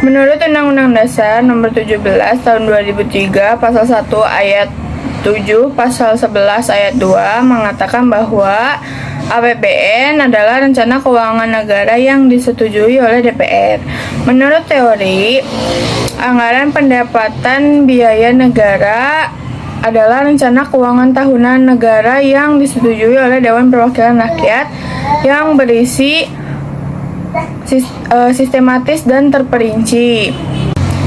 Menurut Undang-Undang Dasar Nomor 17 Tahun 2003 Pasal 1 Ayat 7 Pasal 11 Ayat 2 mengatakan bahwa APBN adalah rencana keuangan negara yang disetujui oleh DPR. Menurut teori, anggaran pendapatan biaya negara adalah rencana keuangan tahunan negara yang disetujui oleh Dewan Perwakilan Rakyat yang berisi sistematis dan terperinci,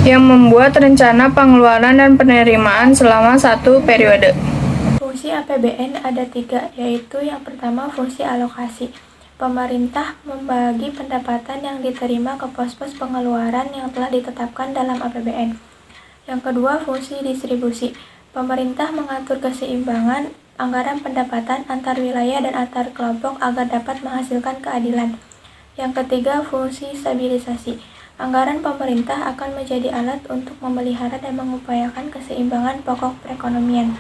yang membuat rencana pengeluaran dan penerimaan selama satu periode. Fungsi APBN ada 3, yaitu yang pertama fungsi alokasi. Pemerintah membagi pendapatan yang diterima ke pos-pos pengeluaran yang telah ditetapkan dalam APBN. Yang kedua fungsi distribusi. Pemerintah mengatur keseimbangan anggaran pendapatan antar wilayah dan antar kelompok agar dapat menghasilkan keadilan. Yang ketiga fungsi stabilisasi. Anggaran pemerintah akan menjadi alat untuk memelihara dan mengupayakan keseimbangan pokok perekonomian.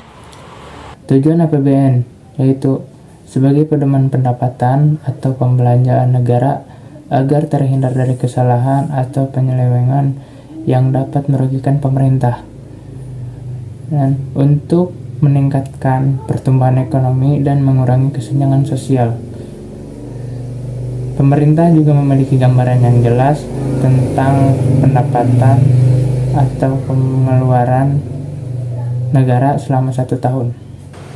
Tujuan APBN yaitu sebagai pedoman pendapatan atau pembelanjaan negara agar terhindar dari kesalahan atau penyelewengan yang dapat merugikan pemerintah, dan untuk meningkatkan pertumbuhan ekonomi dan mengurangi kesenjangan sosial. Pemerintah juga memiliki gambaran yang jelas tentang pendapatan atau pengeluaran negara selama 1 tahun.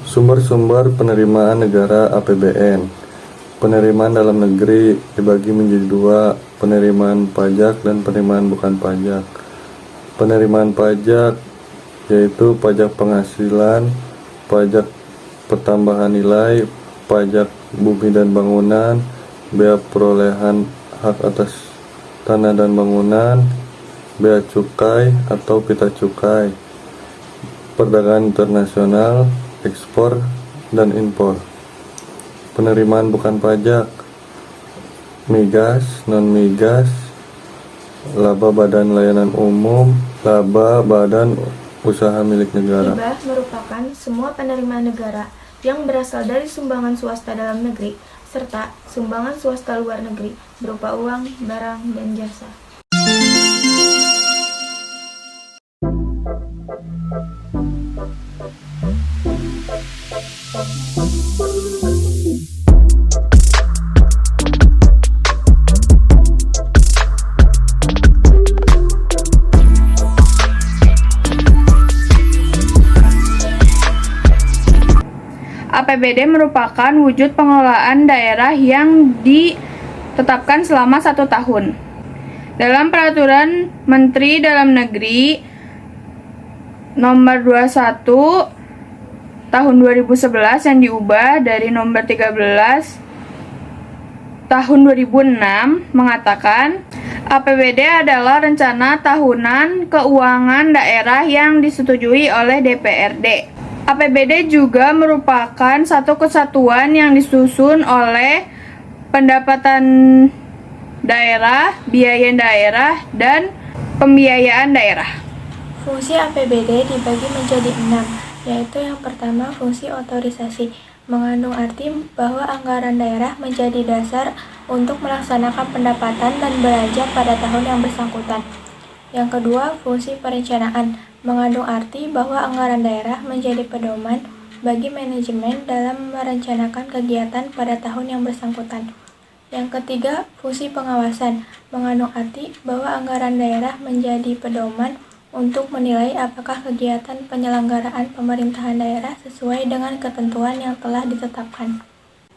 Sumber-sumber penerimaan negara APBN. Penerimaan dalam negeri dibagi menjadi 2, penerimaan pajak dan penerimaan bukan pajak. Penerimaan pajak yaitu pajak penghasilan, pajak pertambahan nilai, pajak bumi dan bangunan, bea perolehan hak atas tanah dan bangunan, bea cukai atau pita cukai, perdagangan internasional, ekspor dan impor. Penerimaan bukan pajak, migas, non-migas, laba badan layanan umum, laba badan usaha milik negara. Hibah merupakan semua penerimaan negara yang berasal dari sumbangan swasta dalam negeri serta sumbangan swasta luar negeri berupa uang, barang, dan jasa. APBD merupakan wujud pengelolaan daerah yang ditetapkan selama 1 tahun. Dalam Peraturan Menteri Dalam Negeri Nomor 21 Tahun 2011 yang diubah dari Nomor 13 Tahun 2006 mengatakan APBD adalah rencana tahunan keuangan daerah yang disetujui oleh DPRD. APBD juga merupakan satu kesatuan yang disusun oleh pendapatan daerah, biaya daerah, dan pembiayaan daerah. Fungsi APBD dibagi menjadi 6, yaitu yang pertama fungsi otorisasi, mengandung arti bahwa anggaran daerah menjadi dasar untuk melaksanakan pendapatan dan belanja pada tahun yang bersangkutan. Yang kedua, fungsi perencanaan, mengandung arti bahwa anggaran daerah menjadi pedoman bagi manajemen dalam merencanakan kegiatan pada tahun yang bersangkutan. Yang ketiga, fungsi pengawasan, mengandung arti bahwa anggaran daerah menjadi pedoman untuk menilai apakah kegiatan penyelenggaraan pemerintahan daerah sesuai dengan ketentuan yang telah ditetapkan.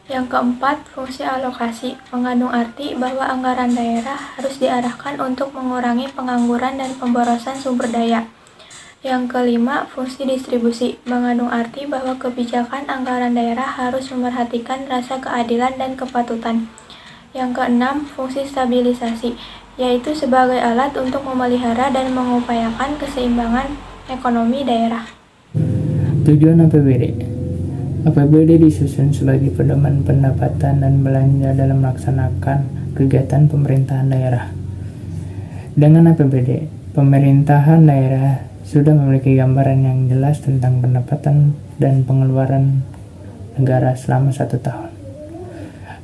Yang keempat, fungsi alokasi, mengandung arti bahwa anggaran daerah harus diarahkan untuk mengurangi pengangguran dan pemborosan sumber daya. Yang kelima, fungsi distribusi, mengandung arti bahwa kebijakan anggaran daerah harus memerhatikan rasa keadilan dan kepatutan. Yang keenam, fungsi stabilisasi, yaitu sebagai alat untuk memelihara dan mengupayakan keseimbangan ekonomi daerah. Tujuan APBD. APBD disusun sebagai pedoman pendapatan dan belanja dalam melaksanakan kegiatan pemerintahan daerah. Dengan APBD, pemerintahan daerah sudah memiliki gambaran yang jelas tentang pendapatan dan pengeluaran negara selama 1 tahun.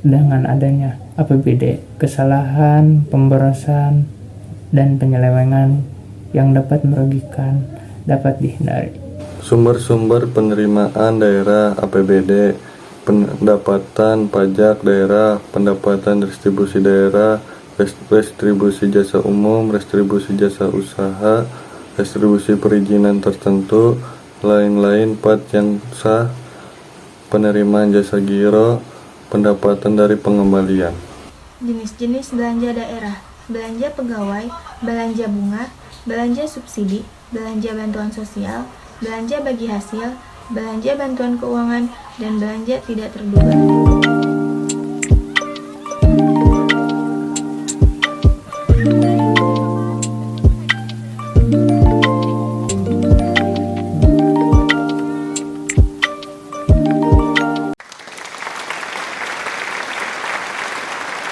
Dengan adanya APBD, kesalahan, pemborosan, dan penyelewengan yang dapat merugikan dapat dihindari. Sumber-sumber penerimaan daerah APBD, pendapatan pajak daerah, pendapatan distribusi daerah, restribusi jasa umum, restribusi jasa usaha, restribusi perizinan tertentu, lain-lain PAT yang sah, penerimaan jasa giro, pendapatan dari pengembalian. Jenis-jenis belanja daerah: belanja pegawai, belanja bunga, belanja subsidi, belanja bantuan sosial, belanja bagi hasil, belanja bantuan keuangan, dan belanja tidak terduga.